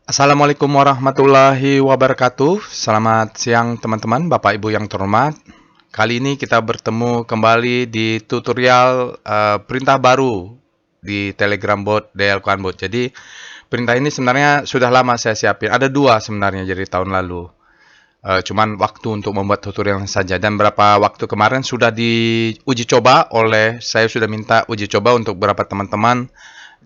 Assalamualaikum warahmatullahi wabarakatuh. Selamat siang teman-teman, Bapak Ibu yang terhormat. Kali ini kita bertemu kembali di tutorial perintah baru di Telegram bot DL Bot. Jadi perintah ini sebenarnya sudah lama saya siapin. Ada dua sebenarnya dari tahun lalu. Cuman waktu untuk membuat tutorial saja. Dan beberapa waktu kemarin sudah diuji coba oleh saya sudah minta uji coba untuk beberapa teman-teman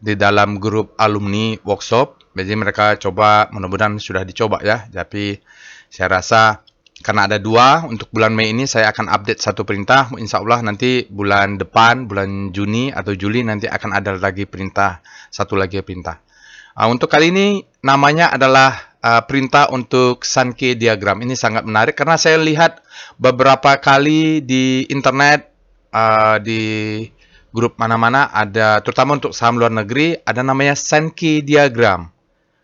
di dalam grup alumni workshop. Jadi mereka coba, mudah-mudahan sudah dicoba ya. Tapi saya rasa karena ada dua, untuk bulan Mei ini saya akan update satu perintah. Insya Allah nanti bulan depan, bulan Juni atau Juli nanti akan ada lagi perintah, satu lagi perintah. Untuk kali ini namanya adalah perintah untuk Sankey diagram. Ini sangat menarik karena saya lihat beberapa kali di internet, di grup mana-mana ada, terutama untuk saham luar negeri, ada namanya Sankey diagram.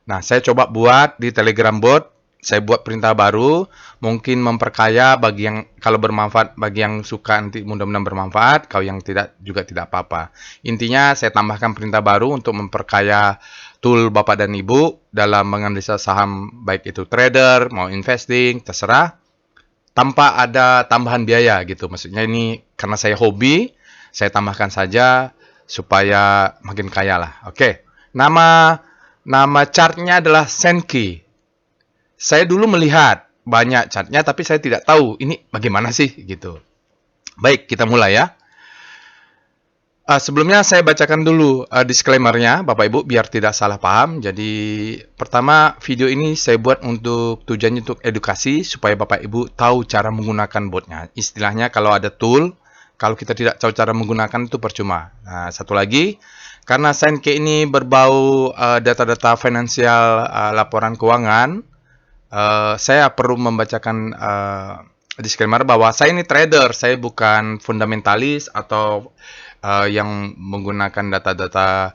Nah, saya coba buat di Telegram bot. Saya buat perintah baru, mungkin memperkaya bagi yang kalau bermanfaat, bagi yang suka nanti mudah-mudahan bermanfaat, kalau yang tidak juga tidak apa-apa. Intinya saya tambahkan perintah baru untuk memperkaya tool Bapak dan Ibu dalam menganalisa saham, baik itu trader, mau investing, terserah, tanpa ada tambahan biaya gitu. Maksudnya ini karena saya hobi, saya tambahkan saja supaya makin kaya lah. Oke, nama chartnya adalah Sankey. Saya dulu melihat banyak chartnya, tapi saya tidak tahu ini bagaimana sih gitu. Baik, kita mulai ya. Sebelumnya saya bacakan dulu disclaimer-nya, Bapak Ibu, biar tidak salah paham. Jadi, pertama, video ini saya buat untuk tujuannya untuk edukasi, supaya Bapak Ibu tahu cara menggunakan botnya. Istilahnya kalau ada tool, kalau kita tidak tahu cara menggunakan itu percuma. Nah, satu lagi, karena Sankey ini berbau data-data finansial, laporan keuangan, saya perlu membacakan disclaimer bahwa saya ini trader, saya bukan fundamentalis atau yang menggunakan data-data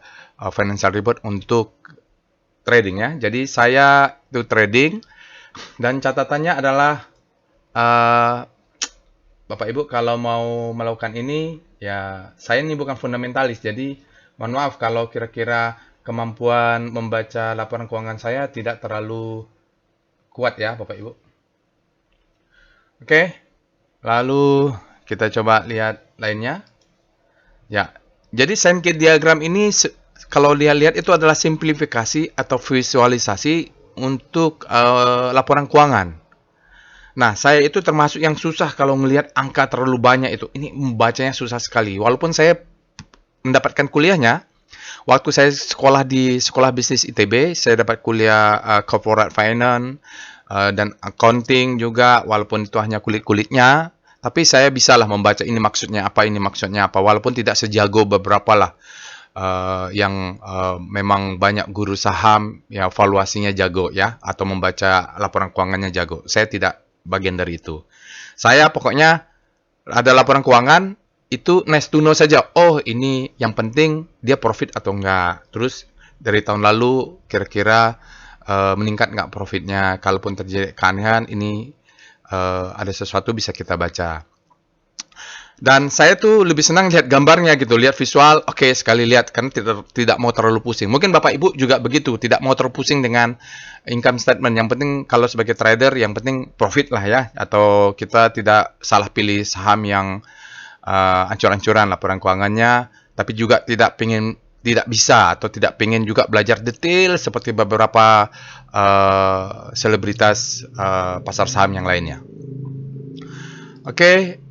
financial report untuk trading ya. Jadi saya itu trading dan catatannya adalah Bapak Ibu kalau mau melakukan ini ya, saya ini bukan fundamentalis. Jadi mohon maaf kalau kira-kira kemampuan membaca laporan keuangan saya tidak terlalu kuat ya Bapak Ibu. Oke, lalu kita coba lihat lainnya. Ya, jadi Sankey diagram ini kalau lihat-lihat itu adalah simplifikasi atau visualisasi untuk laporan keuangan. Nah, saya itu termasuk yang susah kalau melihat angka terlalu banyak itu. Ini membacanya susah sekali. Walaupun saya mendapatkan kuliahnya, waktu saya sekolah di Sekolah Bisnis ITB, saya dapat kuliah Corporate Finance dan Accounting juga, walaupun itu hanya kulit-kulitnya. Tapi saya bisalah membaca ini maksudnya apa, walaupun tidak sejago beberapa lah yang memang banyak guru saham ya valuasinya jago ya, atau membaca laporan keuangannya jago. Saya tidak bagian dari itu. Saya pokoknya ada laporan keuangan, itu nice to know saja. Oh, ini yang penting dia profit atau enggak. Terus dari tahun lalu kira-kira meningkat enggak profitnya. Kalaupun terjadi keanehan, ini ada sesuatu bisa kita baca. Dan saya tuh lebih senang lihat gambarnya gitu, lihat visual. Oke, sekali lihat kan tidak mau terlalu pusing. Mungkin Bapak Ibu juga begitu, tidak mau terlalu pusing dengan income statement. Yang penting kalau sebagai trader, yang penting profit lah ya. Atau kita tidak salah pilih saham yang ancur-ancuran laporan keuangannya, tapi juga tidak bisa atau tidak pengen juga belajar detail seperti beberapa selebritas pasar saham yang lainnya. Oke,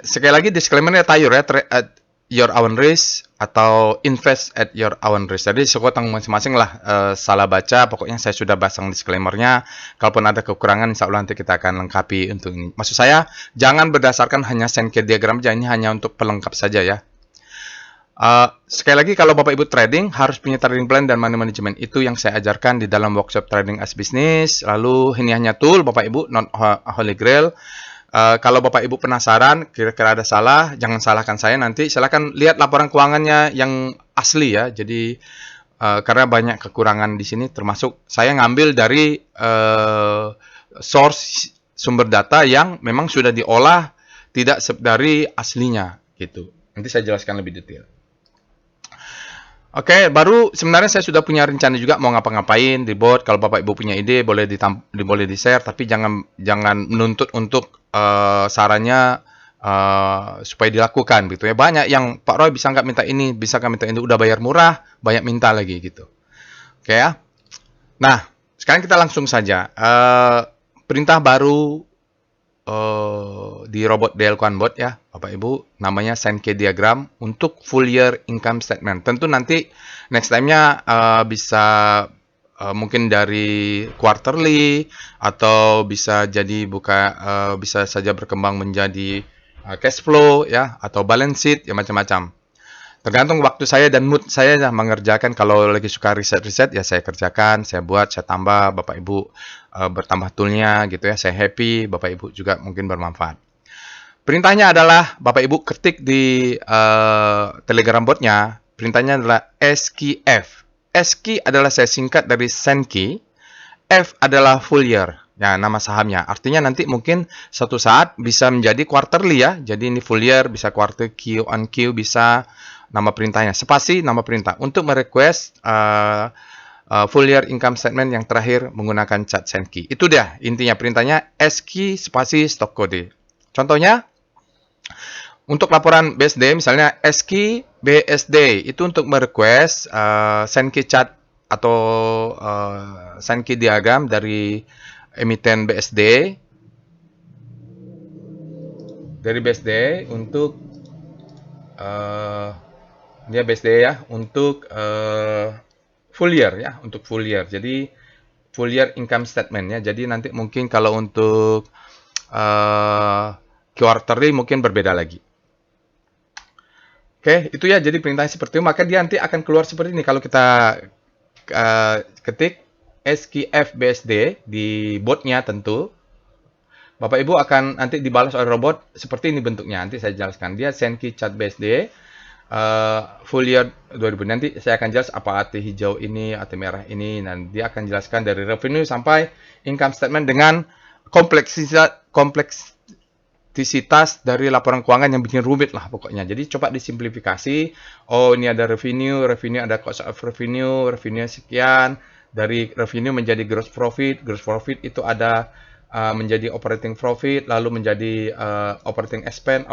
sekali lagi disclaimer-nya tayur ya, at your own risk atau invest at your own risk. Jadi sekotang masing-masing lah salah baca, pokoknya saya sudah pasang disclaimer-nya. Kalaupun ada kekurangan, insya Allah nanti kita akan lengkapi untuk ini. Maksud saya, jangan berdasarkan hanya Sankey diagram saja, ini hanya untuk pelengkap saja ya. Sekali lagi, kalau Bapak Ibu trading harus punya trading plan dan money management. Itu yang saya ajarkan di dalam workshop Trading as Business. Lalu ini hanya tool Bapak Ibu, not holy grail. Kalau Bapak Ibu penasaran, kira-kira ada salah, jangan salahkan saya nanti. Silakan lihat laporan keuangannya yang asli ya. Jadi karena banyak kekurangan di sini, termasuk saya ngambil dari source sumber data yang memang sudah diolah tidak dari aslinya gitu. Nanti saya jelaskan lebih detail. Oke, baru sebenarnya saya sudah punya rencana juga mau ngapa-ngapain di bot. Kalau Bapak Ibu punya ide boleh boleh di-share, tapi jangan jangan menuntut untuk sarannya supaya dilakukan gitu ya. Banyak yang Pak Roy bisa nggak minta ini, bisa nggak minta ini, udah bayar murah, banyak minta lagi gitu. Oke ya. Nah, sekarang kita langsung saja. Perintah baru di robot DL Bot ya, Bapak Ibu, namanya Sankey diagram untuk full year income statement. Tentu nanti next time-nya bisa mungkin dari quarterly atau bisa jadi bisa saja berkembang menjadi cash flow ya atau balance sheet ya macam-macam. Tergantung waktu saya dan mood saya ya mengerjakan. Kalau lagi suka riset-riset ya saya kerjakan, saya buat, saya tambah, Bapak Ibu bertambah toolnya gitu ya. Saya happy, Bapak Ibu juga mungkin bermanfaat. Perintahnya adalah Bapak Ibu ketik di Telegram botnya. Perintahnya adalah SKF. SK adalah saya singkat dari Senki. F adalah full year. Ya, nama sahamnya. Artinya nanti mungkin suatu saat bisa menjadi quarterly ya. Jadi ini full year, bisa quarter Q on Q, bisa nama perintahnya. Spasi nama perintah. Untuk merequest full year income statement yang terakhir menggunakan cat Senki. Itu dia intinya perintahnya SQ spasi stop kode. Contohnya untuk laporan BSD misalnya SQ BSD itu untuk merequest Senki chart atau Senki diagram dari emiten BSD untuk dia BSD ya untuk full year ya, untuk full year. Jadi full year income statement ya. Jadi nanti mungkin kalau untuk quarterly mungkin berbeda lagi. Oke, itu ya. Jadi perintahnya seperti itu. Maka dia nanti akan keluar seperti ini kalau kita ketik SKF BSD di botnya tentu. Bapak Ibu akan nanti dibalas oleh robot seperti ini bentuknya. Nanti saya jelaskan. Dia Senki Chat BSD full year 2000. Nanti saya akan jelas apa arti hijau ini, arti merah ini. Dan dia akan jelaskan dari revenue sampai income statement dengan kompleksitas dari laporan keuangan yang bikin rumit lah pokoknya. Jadi coba disimplifikasi. Oh, ini ada revenue ada cost of revenue sekian. Dari revenue menjadi gross profit itu ada menjadi operating profit, lalu menjadi operating expense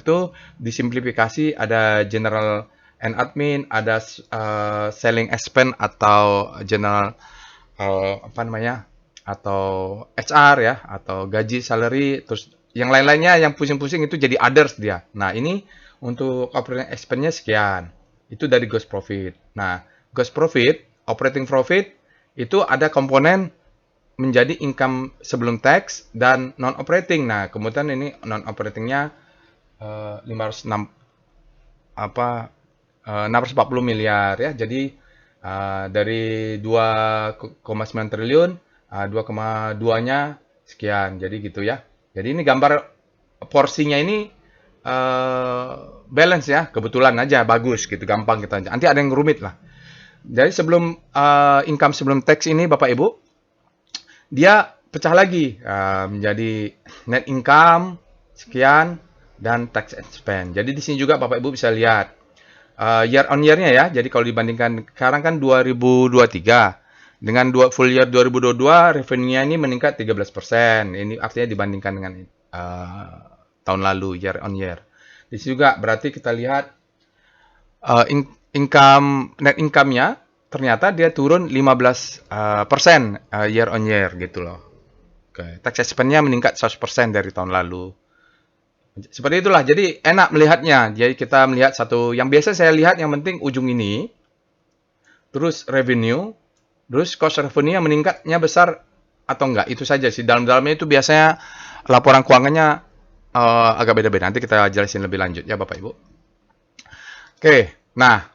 itu disimplifikasi ada general and admin, ada selling expense atau general atau HR ya, atau gaji salary, terus yang lain-lainnya yang pusing-pusing itu jadi others dia. Nah, ini untuk operating expense-nya sekian. Itu dari gross profit. Nah, gross profit, operating profit itu ada komponen menjadi income sebelum tax dan non operating. Nah, kemudian ini non operatingnya 506 640 miliar ya. Jadi dari 2,9 triliun 2,2-nya sekian. Jadi gitu ya. Jadi ini gambar porsinya ini balance ya. Kebetulan aja bagus gitu, gampang kita. Nanti ada yang rumit lah. Jadi sebelum income sebelum tax ini Bapak Ibu, dia pecah lagi menjadi net income sekian dan tax expense. Jadi di sini juga Bapak Ibu bisa lihat year on year-nya ya. Jadi kalau dibandingkan sekarang kan 2023 dengan full year 2022 revenue-nya ini meningkat 13%. Ini artinya dibandingkan dengan tahun lalu year on year. Di sini juga berarti kita lihat net income-nya ternyata dia turun 15% year on year gitu loh. Oke, tax expense-nya meningkat 100% dari tahun lalu. Seperti itulah. Jadi enak melihatnya. Jadi kita melihat satu yang biasa saya lihat yang penting ujung ini. Terus revenue, terus cost revenue yang meningkatnya besar atau enggak. Itu saja sih. Dalam-dalamnya itu biasanya laporan keuangannya agak beda-beda. Nanti kita jelasin lebih lanjut ya Bapak Ibu. Oke, nah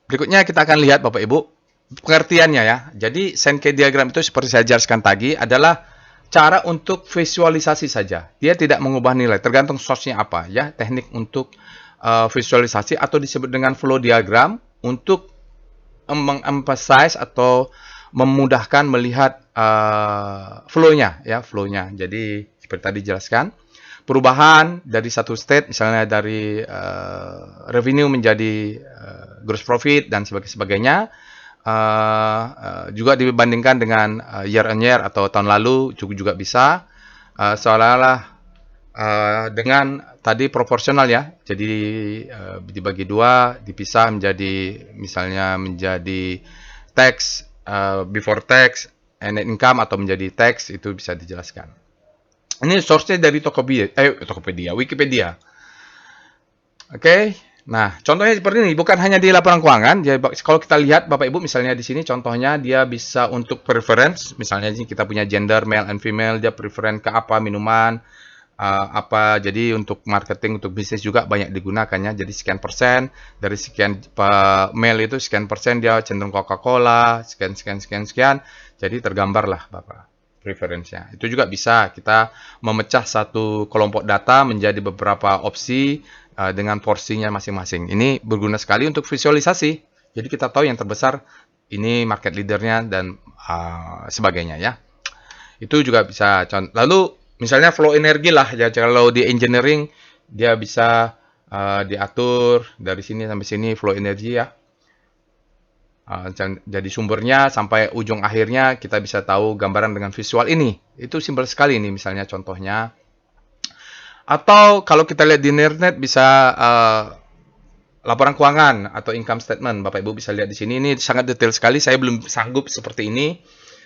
berikutnya kita akan lihat Bapak Ibu pengertiannya ya. Jadi Sankey diagram itu seperti saya jelaskan tadi adalah cara untuk visualisasi saja. Dia tidak mengubah nilai, tergantung source-nya apa ya. Teknik untuk visualisasi atau disebut dengan flow diagram untuk mengemphasize atau memudahkan melihat flow-nya ya, flow-nya. Jadi seperti tadi jelaskan. perubahan dari satu state, misalnya dari revenue menjadi gross profit dan sebagainya. Juga dibandingkan dengan year on year atau tahun lalu juga bisa. Seolah-olah dengan tadi proporsional ya, jadi dibagi dua, dipisah menjadi misalnya menjadi tax, before tax, and net income atau menjadi tax, itu bisa dijelaskan. Ini source-nya dari Tokopedia, Wikipedia. Oke. Nah, contohnya seperti ini, bukan hanya di laporan keuangan. Jadi, kalau kita lihat Bapak Ibu misalnya di sini contohnya dia bisa untuk preference, misalnya ini kita punya gender male and female, dia preference ke apa, minuman, apa. Jadi untuk marketing, untuk bisnis juga banyak digunakannya. Jadi sekian persen dari sekian male itu sekian persen dia cenderung Coca-Cola, sekian. Jadi tergambarlah Bapak preference-nya. Itu juga bisa kita memecah satu kelompok data menjadi beberapa opsi dengan porsinya masing-masing. Ini berguna sekali untuk visualisasi. Jadi kita tahu yang terbesar ini market leadernya dan sebagainya ya. Itu juga bisa. Lalu misalnya flow energi lah ya, kalau di engineering dia bisa diatur dari sini sampai sini flow energi ya. Jadi sumbernya sampai ujung akhirnya kita bisa tahu gambaran dengan visual ini. Itu simpel sekali ini misalnya contohnya. Atau kalau kita lihat di internet bisa laporan keuangan atau income statement. Bapak Ibu bisa lihat di sini. Ini sangat detail sekali. Saya belum sanggup seperti ini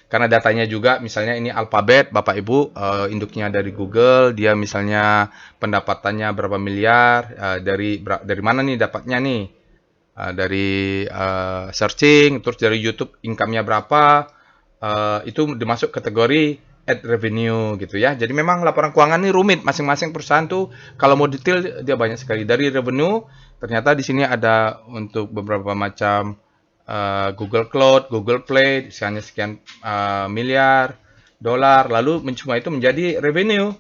karena datanya juga misalnya ini Alphabet, Bapak Ibu induknya dari Google. Dia misalnya pendapatannya berapa miliar, dari mana nih dapatnya nih? Dari searching, terus dari YouTube income-nya berapa. Itu dimasuk kategori ad revenue gitu ya. Jadi memang laporan keuangan ini rumit, masing-masing perusahaan tuh kalau mau detail dia banyak sekali. Dari revenue ternyata di sini ada untuk beberapa macam Google Cloud, Google Play, misalnya sekian miliar dolar, lalu semua itu menjadi revenue.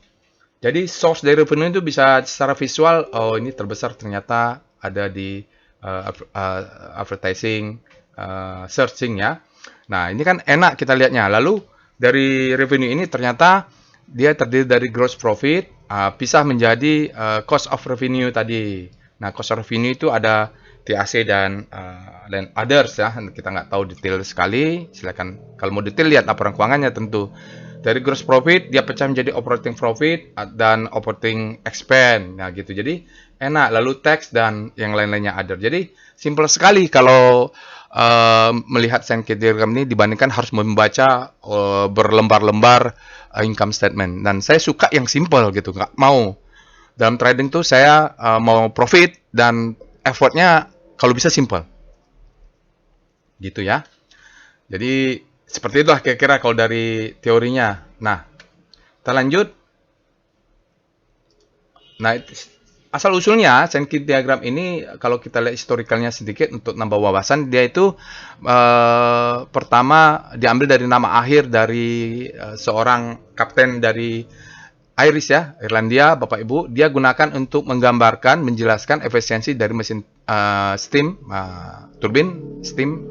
Jadi source dari revenue itu bisa secara visual, oh ini terbesar ternyata ada di advertising, searching ya. Nah ini kan enak kita lihatnya. Lalu dari revenue ini ternyata dia terdiri dari gross profit, pisah menjadi cost of revenue tadi. Nah, cost of revenue itu ada TAC dan others ya. Kita nggak tahu detail sekali. Silakan kalau mau detail lihat laporan keuangannya tentu. Dari gross profit dia pecah menjadi operating profit dan operating expense. Nah, gitu. Jadi enak. Lalu tax dan yang lain-lainnya other. Jadi simple sekali kalau melihat Sankey diagram ini dibandingkan harus membaca berlembar-lembar income statement. Dan saya suka yang simple gitu, nggak mau. Dalam trading tuh saya mau profit dan effortnya kalau bisa simple. Gitu ya. Jadi seperti itulah kira-kira kalau dari teorinya. Nah, kita lanjut. Nah, asal usulnya Sankey diagram ini kalau kita lihat historikalnya sedikit untuk nambah wawasan, dia itu pertama diambil dari nama akhir dari seorang kapten dari Irish ya, Irlandia, Bapak Ibu. Dia gunakan untuk menggambarkan, menjelaskan efisiensi dari mesin steam, turbin steam,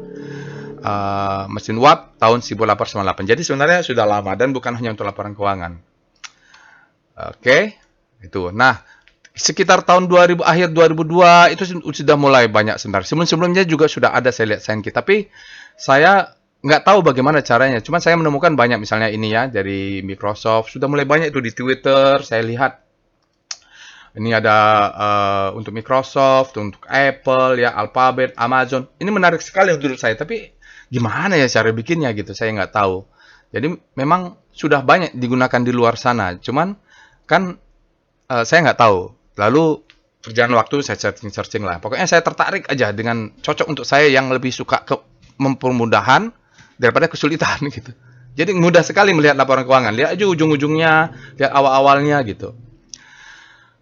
mesin uap tahun 1898. Jadi sebenarnya sudah lama dan bukan hanya untuk laporan keuangan. Oke, itu. Nah, sekitar tahun 2000 akhir 2002 itu sudah mulai banyak sebenarnya. Sebelum-sebelumnya juga sudah ada saya lihat Sankey, tapi saya nggak tahu bagaimana caranya. Cuman saya menemukan banyak misalnya ini ya dari Microsoft sudah mulai banyak itu di Twitter. Saya lihat ini ada untuk Microsoft, untuk Apple ya, Alphabet, Amazon. Ini menarik sekali menurut saya. Tapi gimana ya cara bikinnya gitu? Saya nggak tahu. Jadi memang sudah banyak digunakan di luar sana. Cuman kan saya nggak tahu. Lalu perjalanan waktu saya searching lah. Pokoknya saya tertarik aja dengan cocok untuk saya yang lebih suka ke mempermudahan daripada kesulitan gitu. Jadi mudah sekali melihat laporan keuangan. Lihat aja ujung-ujungnya, lihat awal-awalnya gitu.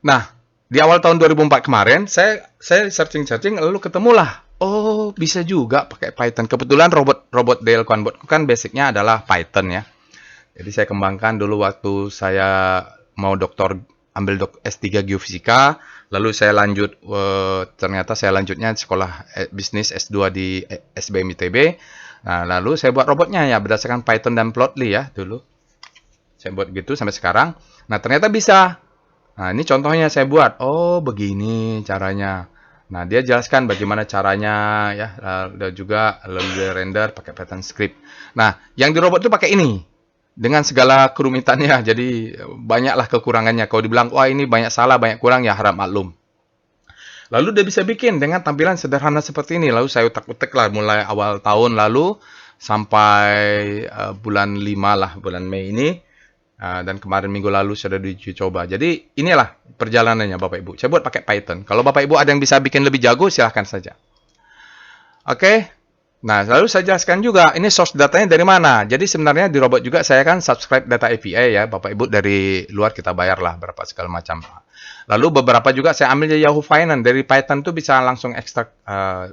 Nah, di awal tahun 2004 kemarin saya searching lalu ketemulah. Oh, bisa juga pakai Python. Kebetulan robot Dale Quanbot kan basicnya adalah Python ya. Jadi saya kembangkan dulu waktu saya mau ambil S3 Geofisika, lalu saya lanjut ternyata saya lanjutnya sekolah bisnis S2 di SBM ITB. Nah, lalu saya buat robotnya ya berdasarkan Python dan Plotly ya dulu. Saya buat gitu sampai sekarang. Nah, ternyata bisa. Nah, ini contohnya saya buat. Oh, begini caranya. Nah, dia jelaskan bagaimana caranya ya, dan juga lalu dia render pakai Python script. Nah, yang di robot itu pakai ini dengan segala kerumitannya. Jadi banyaklah kekurangannya. Kalau dibilang wah ini banyak salah, banyak kurang ya harap maklum. Lalu dia bisa bikin dengan tampilan sederhana seperti ini. Lalu saya utak-utik lah mulai awal tahun lalu sampai bulan 5 lah, bulan Mei ini. Dan kemarin minggu lalu sudah diuji coba. Jadi inilah perjalanannya Bapak Ibu. Saya buat pakai Python. Kalau Bapak Ibu ada yang bisa bikin lebih jago, silahkan saja. Oke. Nah, lalu saya jelaskan juga, ini source datanya dari mana. Jadi sebenarnya di robot juga saya kan subscribe data API ya, Bapak Ibu dari luar kita bayar lah berapa segala macam. Lalu beberapa juga saya ambil dari Yahoo Finance. Dari Python tuh bisa langsung ekstrak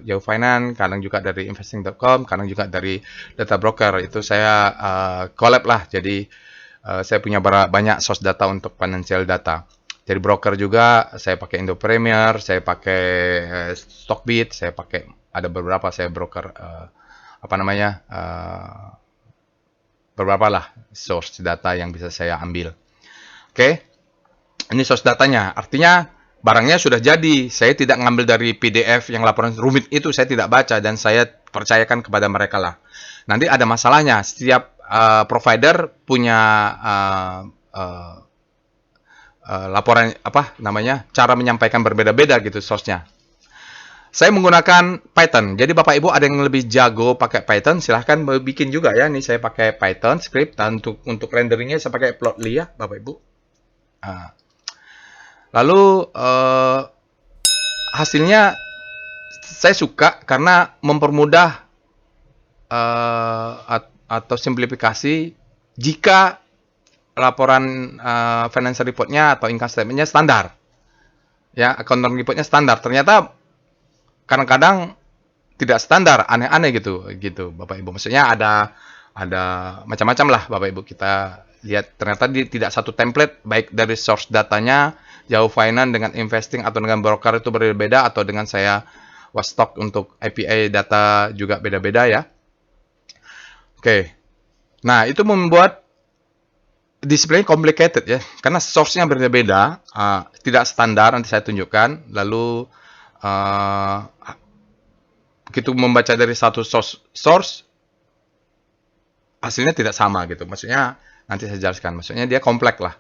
Yahoo Finance, kadang juga dari investing.com, kadang juga dari data broker. Itu saya collab lah. Jadi saya punya banyak source data untuk financial data. Dari broker juga saya pakai Indo Premier, saya pakai Stockbit, saya pakai ada beberapa saya broker beberapa lah source data yang bisa saya ambil. Oke. Ini source datanya. Artinya barangnya sudah jadi. Saya tidak ngambil dari PDF yang laporan rumit itu saya tidak baca dan saya percayakan kepada mereka lah. Nanti ada masalahnya. Setiap provider punya laporan cara menyampaikan berbeda-beda gitu source-nya. Saya menggunakan Python. Jadi Bapak Ibu ada yang lebih jago pakai Python, silahkan bikin juga ya. Ini saya pakai Python script dan untuk renderingnya saya pakai Plotly ya, Bapak Ibu. Lalu hasilnya saya suka karena mempermudah atau simplifikasi jika laporan financial report-nya atau income statement-nya standar. Ya, accounting report-nya standar. Ternyata kadang-kadang tidak standar, aneh-aneh gitu Bapak Ibu. Maksudnya ada macam-macam lah Bapak Ibu. Kita lihat ternyata tidak satu template baik dari source datanya Yahoo Finance dengan investing atau dengan broker itu berbeda atau dengan saya Wastok untuk API data juga beda-beda ya. Oke. Nah, itu membuat display complicated ya, karena source-nya berbeda, tidak standar, nanti saya tunjukkan. Lalu begitu membaca dari satu source hasilnya tidak sama gitu. Maksudnya nanti saya jelaskan. Maksudnya dia kompleks lah.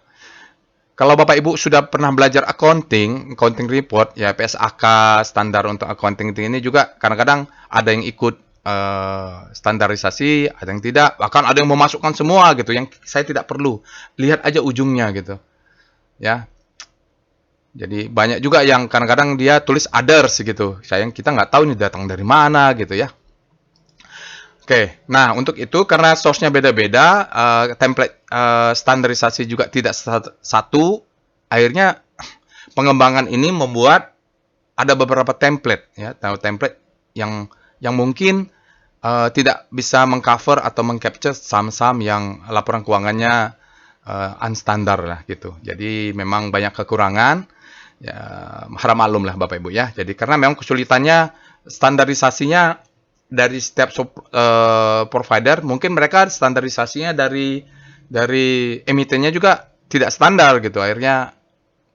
Kalau Bapak Ibu sudah pernah belajar accounting report ya, PSAK standar untuk accounting ini juga kadang-kadang ada yang ikut standarisasi, ada yang tidak, bahkan ada yang memasukkan semua gitu yang saya tidak perlu. Lihat aja ujungnya gitu. Ya. Jadi banyak juga yang kadang-kadang dia tulis others gitu. Sayang kita nggak tahu ini datang dari mana gitu ya. Oke, nah untuk itu karena source-nya beda-beda, template standarisasi juga tidak satu, akhirnya pengembangan ini membuat ada beberapa template ya, template yang mungkin tidak bisa mengcover atau mengcapture saham-saham yang laporan keuangannya unstandard lah gitu. Jadi memang banyak kekurangan. Ya, harap maklum lah Bapak Ibu ya. Jadi karena memang kesulitannya standarisasinya dari setiap provider, mungkin mereka standarisasinya dari emitennya juga tidak standar gitu. Akhirnya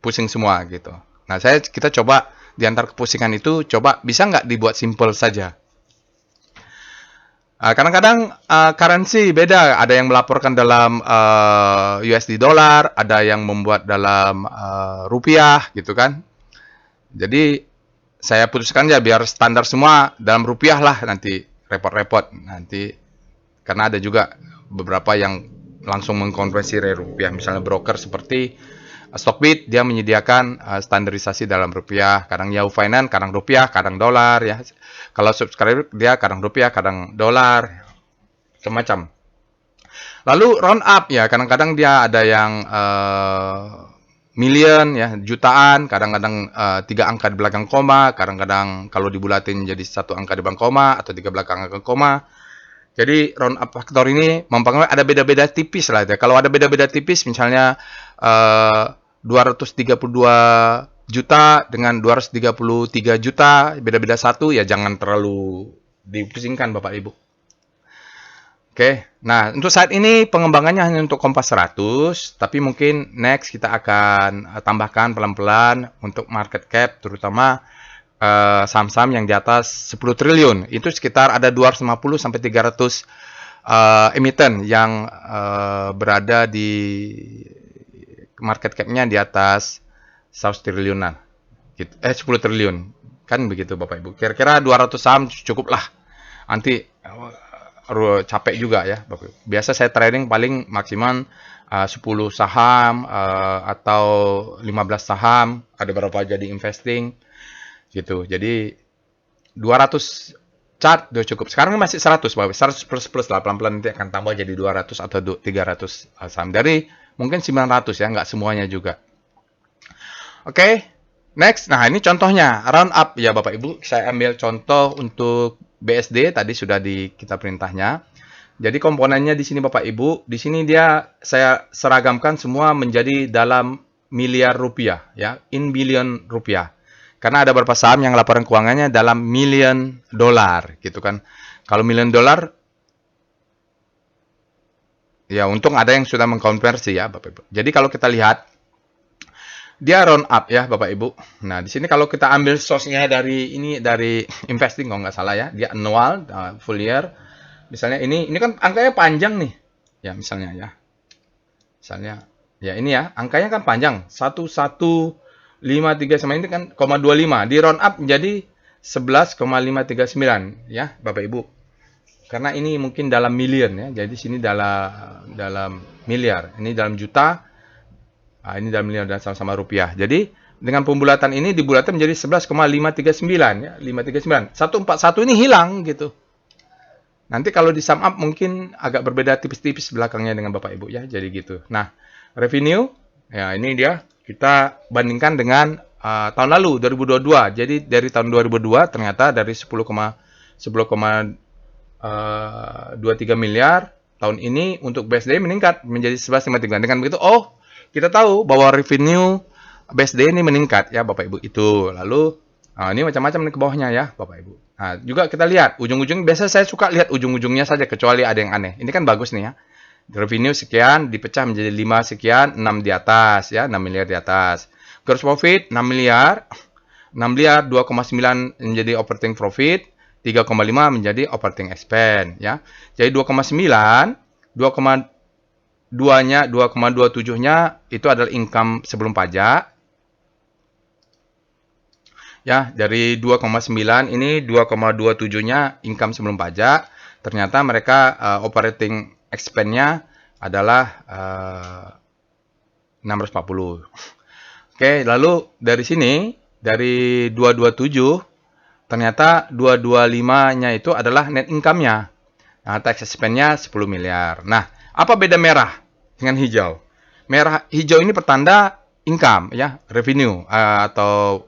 pusing semua gitu. Nah, kita coba di antara kepusingan itu coba bisa nggak dibuat simple saja. Kadang-kadang currency beda, ada yang melaporkan dalam USD dollar, ada yang membuat dalam rupiah gitu kan. Jadi saya putuskan ya biar standar semua dalam rupiah lah, nanti repot-repot nanti, karena ada juga beberapa yang langsung mengkonversi dari rupiah, misalnya broker seperti Stockbit dia menyediakan standarisasi dalam rupiah, kadang Yahoo Finance kadang rupiah, kadang dolar ya. Kalau subscriber dia kadang rupiah, kadang dolar, semacam. Lalu round up ya, kadang-kadang dia ada yang million ya, jutaan, kadang-kadang 3 angka di belakang koma, kadang-kadang kalau dibulatin jadi 1 angka di belakang koma atau 3 belakang koma. Jadi round up faktor ini mempengaruhi, ada beda-beda tipis lah ya. Kalau ada beda-beda tipis misalnya 232 juta dengan 233 juta, beda-beda satu ya, jangan terlalu dipusingkan Bapak Ibu. Oke, nah untuk saat ini pengembangannya hanya untuk Kompas 100, tapi mungkin next kita akan tambahkan pelan-pelan untuk market cap, terutama saham-saham yang di atas 10 triliun. Itu sekitar ada 250 sampai 300 emiten yang berada di market cap-nya di atas 100 triliunan. 10 triliun. Kan begitu Bapak Ibu. Kira-kira 200 saham cukup lah. Nanti capek juga ya Bapak Ibu. Biasa saya trading paling maksimal 10 saham atau 15 saham. Ada berapa jadi investing gitu. Jadi 200 chart udah cukup. Sekarang masih 100 Bapak. 100 plus lah. Pelan-pelan nanti akan tambah jadi 200 atau 300 saham. Dari mungkin 900 ya. Nggak semuanya juga. Oke. Next, nah ini contohnya round up ya Bapak Ibu. Saya ambil contoh untuk BSD tadi sudah di kita perintahnya. Jadi komponennya di sini Bapak Ibu, di sini saya seragamkan semua menjadi dalam miliar rupiah ya, in billion rupiah. Karena ada beberapa saham yang laporan keuangannya dalam million dollar gitu kan. Kalau million dollar ya untung ada yang sudah mengkonversi ya Bapak Ibu. Jadi kalau kita lihat dia round up ya Bapak Ibu. Nah, di sini kalau kita ambil source-nya dari investing kalau nggak salah ya, dia annual, full year. Misalnya ini kan angkanya panjang nih. Ya, misalnya ya. Misalnya ya ini ya, angkanya kan panjang. 1153 sama ini kan 0,25. Di round up menjadi 11,539 ya, Bapak Ibu. Karena ini mungkin dalam million ya. Jadi sini dalam miliar. Ini dalam juta. Ini dalam miliar dan sama-sama rupiah. Jadi dengan pembulatan ini dibulatkan menjadi 11,539 ya, 539. 141 ini hilang gitu. Nanti kalau di sum up mungkin agak berbeda tipis-tipis belakangnya dengan Bapak Ibu ya. Jadi gitu. Nah, revenue ya ini dia kita bandingkan dengan tahun lalu 2022. Jadi dari tahun 2002 ternyata dari 10,23 miliar tahun ini untuk BSD meningkat menjadi 11,53. Dengan begitu kita tahu bahwa revenue BSD ini meningkat ya Bapak Ibu itu. Lalu ini macam-macam nih ke bawahnya ya Bapak Ibu. Nah, juga kita lihat ujung-ujung, biasa saya suka lihat ujung-ujungnya saja kecuali ada yang aneh. Ini kan bagus nih ya. Revenue sekian dipecah menjadi 5 sekian, 6 di atas ya, 6 miliar di atas. Gross profit 6 miliar. 6 miliar 2,9 menjadi operating profit, 3,5 menjadi operating expense ya. Jadi 2,9, 2,2-nya, 2,27-nya itu adalah income sebelum pajak. Ya, dari 2,9 ini 2,27-nya income sebelum pajak. Ternyata mereka operating expense-nya adalah 640. Oke, lalu dari sini dari 227 ternyata 225-nya itu adalah net income-nya. Nah, tax expense-nya 10 miliar. Nah, apa beda merah dengan hijau? Hijau ini pertanda income ya, revenue atau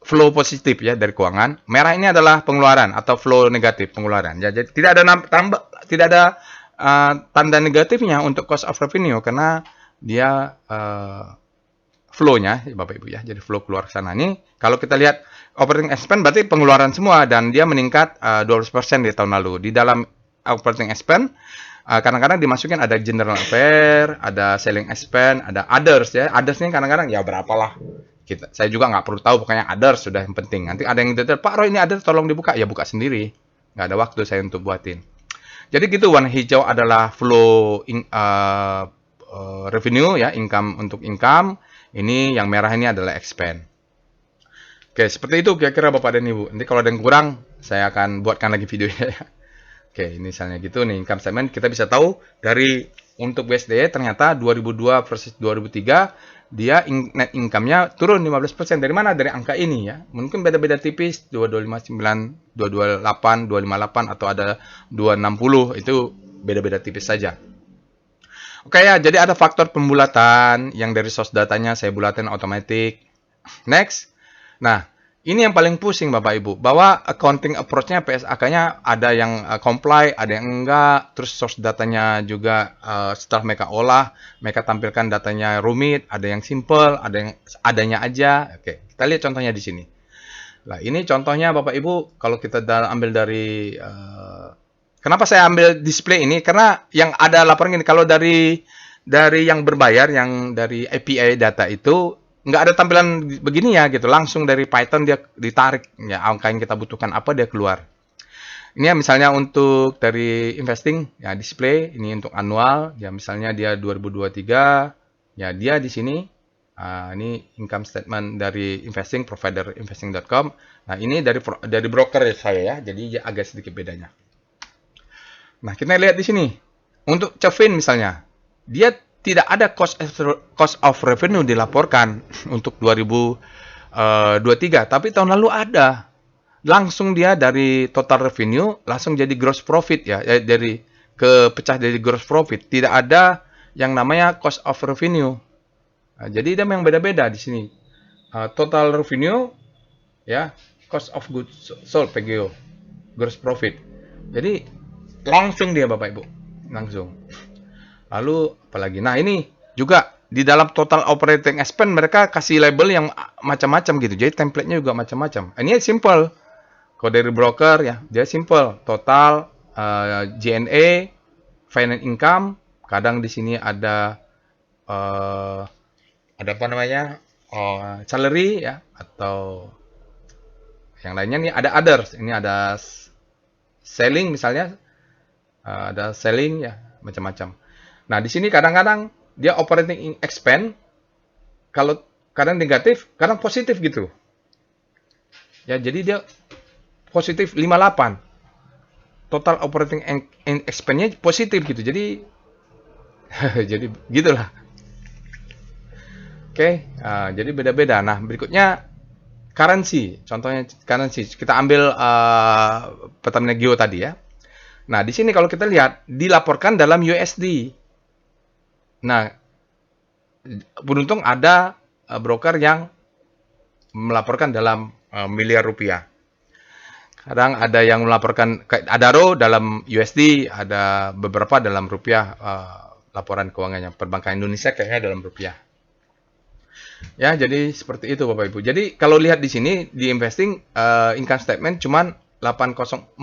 flow positif ya dari keuangan. Merah ini adalah pengeluaran atau flow negatif pengeluaran. Ya, jadi tidak ada tanda negatifnya untuk cost of revenue karena dia flow-nya Bapak Ibu ya. Jadi flow keluar ke sana. Ini kalau kita lihat operating expense berarti pengeluaran semua dan dia meningkat 12% di tahun lalu. Di dalam operating expense kadang-kadang dimasukin ada general affair, ada selling expense, ada others ya. Others ini kadang-kadang ya berapalah. Saya juga nggak perlu tahu, pokoknya others sudah yang penting. Nanti ada yang detail, Pak Roy ini others tolong dibuka. Ya buka sendiri. Nggak ada waktu saya untuk buatin. Jadi gitu, warna hijau adalah flow revenue ya, income untuk income. Ini yang merah ini adalah expense. Oke, seperti itu kira-kira Bapak dan Ibu. Nanti kalau ada yang kurang, saya akan buatkan lagi videonya ya. Oke, ini misalnya gitu nih income statement, kita bisa tahu dari untuk BSD ternyata 2002 versus 2003 dia net income-nya turun 15%. Dari mana? Dari angka ini ya. Mungkin beda-beda tipis 2259, 228, 258 atau ada 260, itu beda-beda tipis saja. Oke ya, jadi ada faktor pembulatan yang dari source datanya saya bulatin otomatis. Next. Nah, ini yang paling pusing Bapak Ibu, bahwa accounting approach-nya PSAK-nya ada yang comply, ada yang enggak, terus source datanya juga setelah mereka olah, mereka tampilkan datanya rumit, ada yang simple, ada yang adanya aja. Oke, kita lihat contohnya di sini. Nah, ini contohnya Bapak Ibu, kalau kita ambil dari kenapa saya ambil display ini? Karena yang ada laporan ini, kalau dari yang berbayar, yang dari API data itu nggak ada tampilan begini ya gitu. Langsung dari Python dia ditarik ya angka yang kita butuhkan apa dia keluar. Ini ya misalnya untuk dari investing ya display ini untuk annual ya misalnya dia 2023 ya dia di sini ini income statement dari investing provider investing.com. Nah, ini dari broker saya ya. Jadi agak sedikit bedanya. Nah, kita lihat di sini. Untuk Cevin misalnya, dia tidak ada cost of revenue dilaporkan untuk 2023, tapi tahun lalu ada. Langsung dia dari total revenue langsung jadi gross profit ya, dari kepecah dari gross profit. Tidak ada yang namanya cost of revenue. Nah, jadi dia memang beda-beda di sini. Total revenue ya, cost of goods sold PGO, gross profit. Jadi langsung dia Bapak Ibu, langsung. Lalu apalagi? Nah, ini juga di dalam total operating expense mereka kasih label yang macam-macam gitu. Jadi template-nya juga macam-macam. Ini simple. Kalau dari broker ya, dia simple. Total G&A, finance income, kadang di sini ada apa namanya? Salary ya atau yang lainnya nih ada others. Ini ada selling misalnya, ada selling ya macam-macam. Nah, di sini kadang-kadang dia operating expense kalau kadang negatif, kadang positif gitu. Ya, jadi dia positif 58. Total operating expense-nya positif gitu. Jadi jadi gitulah. Oke, jadi beda-beda. Nah, berikutnya currency. Contohnya currency. Kita ambil Pertamina Geo tadi ya. Nah, di sini kalau kita lihat dilaporkan dalam USD. Nah, beruntung ada broker yang melaporkan dalam miliar rupiah. Kadang ada yang melaporkan Adaro dalam USD, ada beberapa dalam rupiah laporan keuangannya. Perbankan Indonesia kayaknya dalam rupiah. Ya, jadi seperti itu Bapak Ibu. Jadi kalau lihat di sini di investing income statement cuman 80406,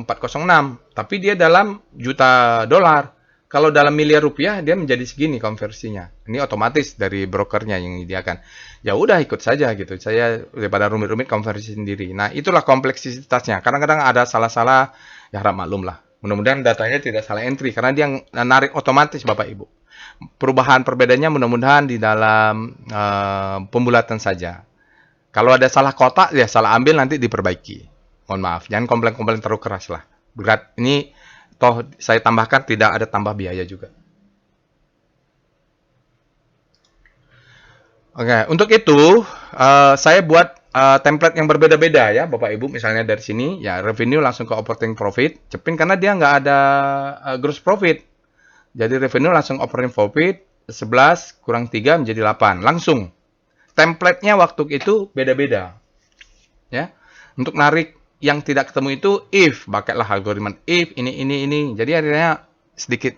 tapi dia dalam juta dolar. Kalau dalam miliar rupiah dia menjadi segini konversinya. Ini otomatis dari brokernya yang menyediakan. Ya udah ikut saja gitu. Saya daripada rumit-rumit konversi sendiri. Nah, itulah kompleksitasnya. Kadang-kadang ada salah-salah, ya harap maklum lah. Mudah-mudahan datanya tidak salah entry karena dia narik otomatis Bapak Ibu. Perubahan perbedaannya mudah-mudahan di dalam pembulatan saja. Kalau ada salah kotak ya salah ambil nanti diperbaiki. Mohon maaf, jangan komplain-komplain terlalu keras lah. Berat ini toh saya tambahkan tidak ada tambah biaya juga. Oke, untuk itu saya buat template yang berbeda-beda ya, Bapak Ibu. Misalnya dari sini ya revenue langsung ke operating profit, cepin karena dia nggak ada gross profit. Jadi revenue langsung operating profit 11 kurang 3 menjadi 8 langsung. Template-nya waktu itu beda-beda. Ya. Untuk narik yang tidak ketemu itu if, pakailah algoritma if ini. Jadi akhirnya sedikit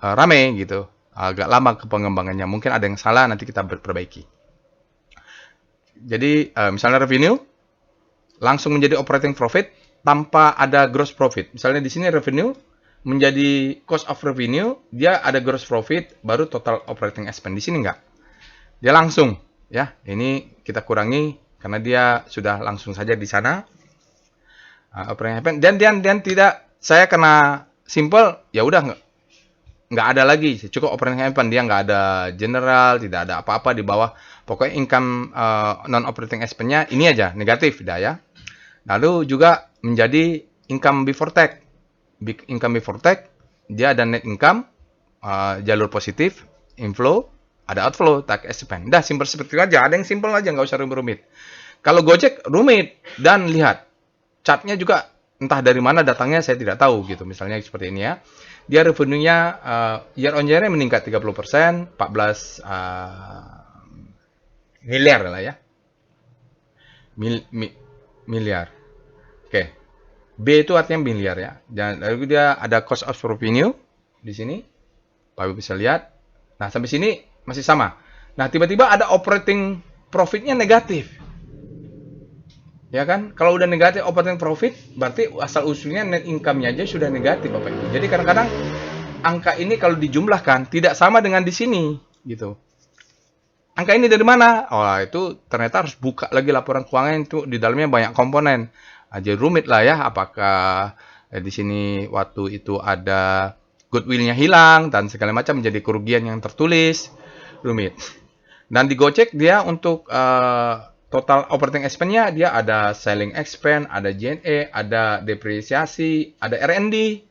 rame gitu. Agak lama ke pengembangannya. Mungkin ada yang salah, nanti kita perbaiki. Jadi misalnya revenue langsung menjadi operating profit tanpa ada gross profit. Misalnya di sini revenue menjadi cost of revenue, dia ada gross profit baru total operating expense. Di sini enggak. Dia langsung ya. Ini kita kurangi karena dia sudah langsung saja di sana. Operating expense dan tidak saya kena simple ya udah nggak ada lagi, cukup operating expense, dia nggak ada general, tidak ada apa-apa di bawah. Pokoknya income non operating expense-nya ini aja negatif dah ya. Lalu juga menjadi income before tax. Income before tax dia ada net income, jalur positif, inflow, ada outflow, tax expense. Dah simpel seperti itu aja. Ada yang simpel aja, nggak usah rumit-rumit. Kalau Gojek rumit dan lihat chartnya juga entah dari mana datangnya saya tidak tahu gitu. Misalnya seperti ini ya. Dia revenue-nya year on year-nya meningkat 30%, 14 miliar lah ya. Miliar. Oke. B itu artinya miliar ya. Dan lalu dia ada cost of revenue di sini. Pak Ibu bisa lihat. Nah, sampai sini masih sama. Nah, tiba-tiba ada operating profit-nya negatif. Ya kan? Kalau udah negatif operating profit, berarti asal usulnya net income-nya aja sudah negatif, Bapak Ibu. Jadi kadang-kadang angka ini kalau dijumlahkan tidak sama dengan di sini, gitu. Angka ini dari mana? Oh, itu ternyata harus buka lagi laporan keuangan itu di dalamnya banyak komponen. Jadi rumit lah ya, apakah di sini waktu itu ada goodwill-nya hilang dan segala macam menjadi kerugian yang tertulis. Rumit. Dan di Gojek dia untuk total operating expense-nya dia ada selling expense, ada G&A, ada depresiasi, ada R&D.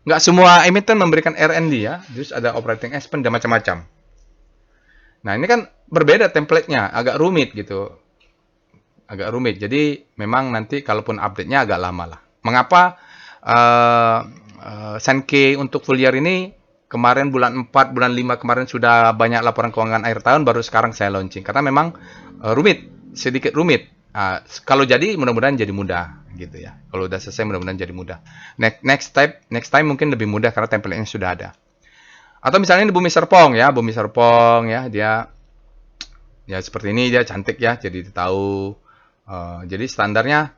Nggak semua emiten memberikan R&D ya, terus ada operating expense dan macam-macam. Nah, ini kan berbeda template-nya, agak rumit gitu. Agak rumit. Jadi memang nanti kalaupun update-nya agak lama lah. Mengapa Sankey untuk full year ini kemarin bulan 4, bulan 5 kemarin sudah banyak laporan keuangan akhir tahun, baru sekarang saya launching. Karena memang rumit, sedikit rumit. Kalau jadi mudah-mudahan jadi mudah gitu ya. Kalau udah selesai mudah-mudahan jadi mudah. Next time mungkin lebih mudah karena template-nya sudah ada. Atau misalnya ini Bumi Serpong ya, Bumi Serpong ya, dia ya seperti ini, dia cantik ya, jadi tahu. Jadi standarnya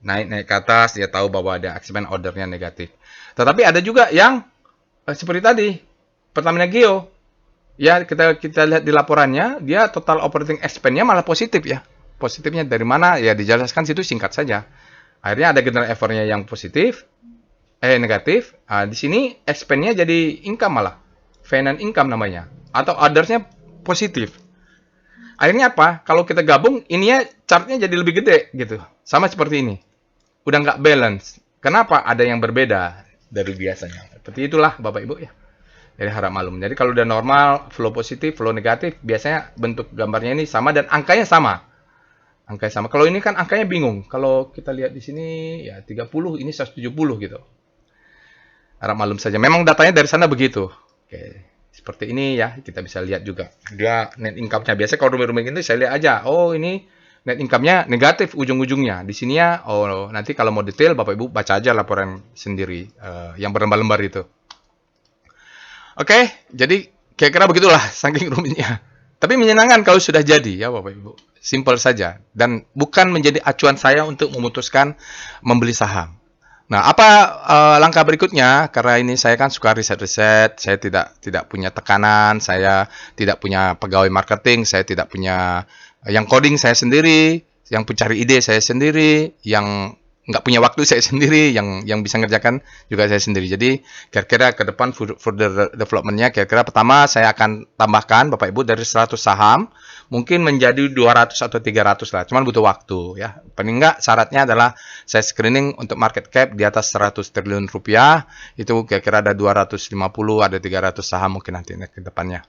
naik ke atas, dia tahu bahwa ada expense ordernya negatif. Tetapi ada juga yang seperti tadi Pertamina Geo, ya kita lihat di laporannya, dia total operating expense-nya malah positif ya. Positifnya dari mana? Ya dijelaskan situ singkat saja. Akhirnya ada general effort-nya yang positif, negatif. Di sini expense-nya jadi income malah, finance income namanya, atau others-nya positif. Akhirnya apa? Kalau kita gabung, ininya chartnya jadi lebih gede gitu. Sama seperti ini. Udah nggak balance. Kenapa? Ada yang berbeda dari biasanya. Seperti itulah Bapak Ibu ya. Jadi harap maklum. Jadi kalau udah normal, flow positif, flow negatif, biasanya bentuk gambarnya ini sama dan angkanya sama. Angkanya sama. Kalau ini kan angkanya bingung. Kalau kita lihat di sini ya 30, ini 170 gitu. Harap maklum saja. Memang datanya dari sana begitu. Oke. Seperti ini ya, kita bisa lihat juga. Dia net income-nya. Biasanya kalau rumit-rumit ini saya lihat aja. Oh, ini net income-nya negatif ujung-ujungnya. Di sini ya, oh nanti kalau mau detail Bapak Ibu baca aja laporan sendiri yang berlembar-lembar itu. Oke, jadi kira-kira begitulah saking rumitnya. Tapi menyenangkan kalau sudah jadi ya Bapak Ibu. Simple saja dan bukan menjadi acuan saya untuk memutuskan membeli saham. Nah, apa langkah berikutnya? Karena ini saya kan suka riset-riset, saya tidak punya tekanan, saya tidak punya pegawai marketing, saya tidak punya yang coding saya sendiri, yang pencari ide saya sendiri, yang nggak punya waktu saya sendiri, yang bisa ngerjakan juga saya sendiri. Jadi kira-kira ke depan further development-nya, kira-kira pertama saya akan tambahkan Bapak Ibu dari 100 saham, mungkin menjadi 200 atau 300 lah. Cuman butuh waktu ya. Paling enggak syaratnya adalah saya screening untuk market cap di atas 100 triliun rupiah. Itu kira-kira ada 250, ada 300 saham mungkin nanti ke depannya.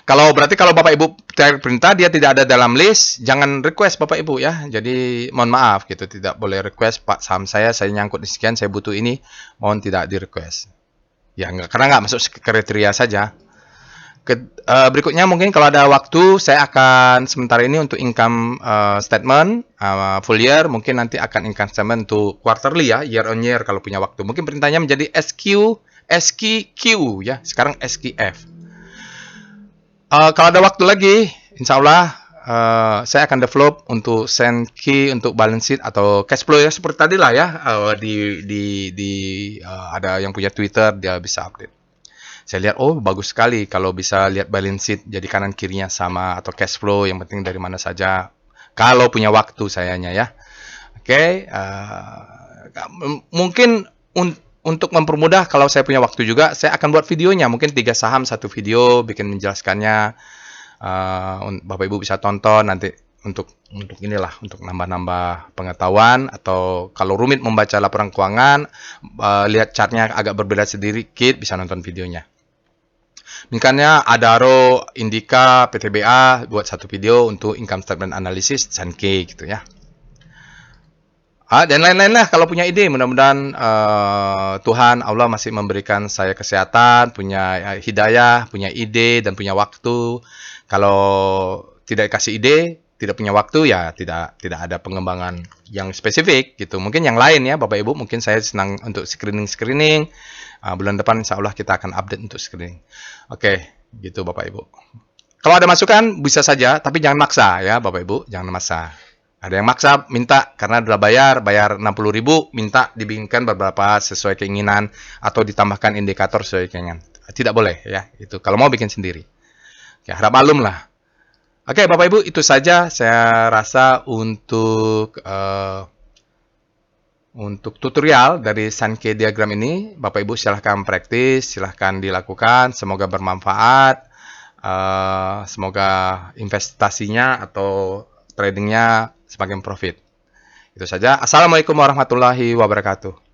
Kalau Bapak Ibu perintah dia tidak ada dalam list, jangan request Bapak Ibu ya. Jadi mohon maaf gitu, tidak boleh request Pak saham saya nyangkut di sekian, saya butuh ini, mohon tidak di request. Ya karena nggak masuk kriteria saja. Berikutnya mungkin kalau ada waktu saya akan sementara ini untuk income statement full year, mungkin nanti akan income statement untuk quarterly ya, year on year kalau punya waktu. Mungkin perintahnya menjadi SQQ ya, sekarang SQF. Kalau ada waktu lagi, insya Allah saya akan develop untuk send key untuk balance sheet atau cash flow ya seperti tadi lah ya. Ada yang punya Twitter dia bisa update. Saya lihat oh bagus sekali kalau bisa lihat balance sheet jadi kanan kirinya sama atau cash flow yang penting dari mana saja. Kalau punya waktu sayanya ya. Oke, mungkin untuk mempermudah kalau saya punya waktu juga, saya akan buat videonya. Mungkin 3 saham, 1 video, bikin menjelaskannya. Bapak Ibu bisa tonton nanti untuk inilah, untuk nambah-nambah pengetahuan. Atau kalau rumit membaca laporan keuangan, lihat chartnya agak berbeda sedikit, bisa nonton videonya. Misalnya Adaro, Indika, PTBA, buat 1 video untuk income statement analysis, Sankey gitu ya. Dan lain-lain lah kalau punya ide. Mudah-mudahan Tuhan Allah masih memberikan saya kesehatan, punya hidayah, punya ide dan punya waktu. Kalau tidak kasih ide, tidak punya waktu ya tidak ada pengembangan yang spesifik gitu. Mungkin yang lain ya Bapak Ibu, mungkin saya senang untuk screening. Bulan depan insya Allah kita akan update untuk screening. Oke, gitu Bapak Ibu. Kalau ada masukan bisa saja, tapi jangan maksa ya Bapak Ibu, jangan maksa. Ada yang maksa minta karena udah bayar 60.000, minta dibikinkan beberapa sesuai keinginan atau ditambahkan indikator sesuai keinginan. Tidak boleh ya, itu kalau mau bikin sendiri. Ya, harap maklum lah. Oke, Bapak Ibu, itu saja saya rasa untuk tutorial dari Sankey diagram ini. Bapak Ibu silahkan praktis, silahkan dilakukan. Semoga bermanfaat. Semoga investasinya atau tradingnya semakin profit. Itu saja. Assalamualaikum warahmatullahi wabarakatuh.